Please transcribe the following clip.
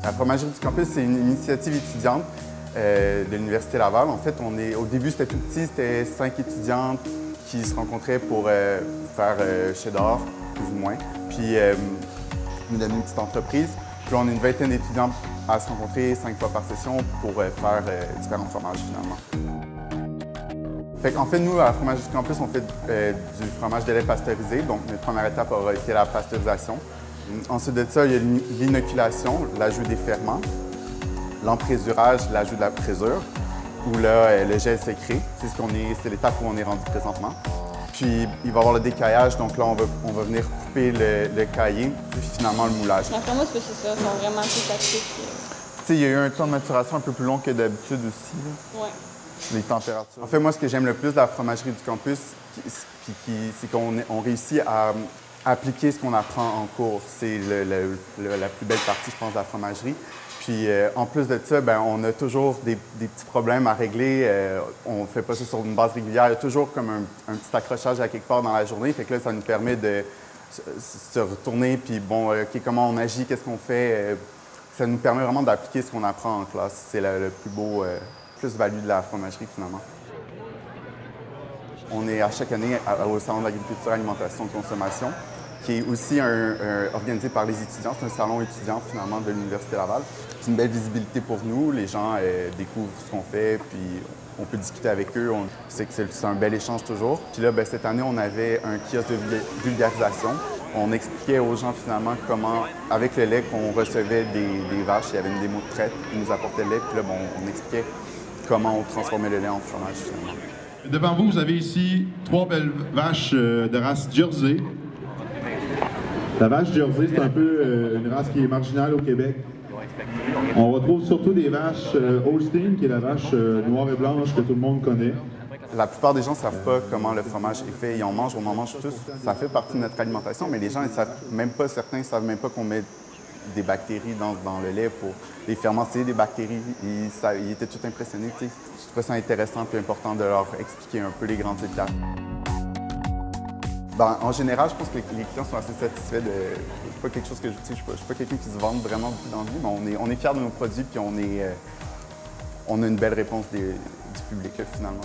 La fromagerie du campus, c'est une initiative étudiante de l'Université Laval. En fait, au début, c'était tout petit, c'était 5 étudiantes qui se rencontraient pour faire cheddar, plus ou moins. Puis, nous donner une petite entreprise. Puis là, on est une vingtaine d'étudiants à se rencontrer 5 fois par session pour faire différents fromages, finalement. En fait, nous, à la fromagerie du campus, on fait du fromage de lait pasteurisé. Donc, notre première étape aura été la pasteurisation. Ensuite de ça, il y a l'inoculation, l'ajout des ferments, l'emprésurage, l'ajout de la présure, où là, le gel sécré. C'est l'étape où on est rendu présentement. Puis, il va y avoir le décaillage. Donc là, on va venir couper le caillé, puis finalement le moulage. D'après moi, c'est ça. Ils sont vraiment plus actifs. Il y a eu un temps de maturation un peu plus long que d'habitude aussi. Oui. Les températures. En fait, moi, ce que j'aime le plus de la fromagerie du campus, c'est qu'on réussit à appliquer ce qu'on apprend en cours. C'est la plus belle partie, je pense, de la fromagerie. Puis, en plus de ça, ben, on a toujours des petits problèmes à régler. On ne fait pas ça sur une base régulière. Il y a toujours comme un petit accrochage à quelque part dans la journée. Fait que là, ça nous permet de se retourner, puis bon, OK, comment on agit, qu'est-ce qu'on fait. Ça nous permet vraiment d'appliquer ce qu'on apprend en classe. C'est le plus beau plus-value de la fromagerie, finalement. On est à chaque année au Salon de l'agriculture, alimentation et consommation, qui est aussi organisé par les étudiants. C'est un salon étudiant, finalement, de l'Université Laval. C'est une belle visibilité pour nous. Les gens découvrent ce qu'on fait, puis on peut discuter avec eux. C'est un bel échange toujours. Puis là, cette année, on avait un kiosque de vulgarisation. On expliquait aux gens, finalement, comment, avec le lait qu'on recevait des vaches, il y avait une démo de traite, ils nous apportaient le lait, puis là, on expliquait comment on transformait le lait en fromage, finalement. Devant vous, vous avez ici 3 belles vaches de race Jersey. La vache Jersey, c'est un peu une race qui est marginale au Québec. On retrouve surtout des vaches Holstein, qui est la vache noire et blanche que tout le monde connaît. La plupart des gens ne savent pas comment le fromage est fait. Ils en mangent, on en mange tous. Ça fait partie de notre alimentation, mais les gens, ils savent même pas, certains ne savent même pas qu'on met des bactéries dans le lait pour les ferments. C'est des bactéries. Ils étaient tout impressionnés. Je trouve ça intéressant et important de leur expliquer un peu les grandes étapes. En général, je pense que les clients sont assez satisfaits de... C'est pas quelque chose que je suis pas quelqu'un qui se vante vraiment beaucoup dans la vie, mais on est fiers de nos produits puis on a une belle réponse du public finalement.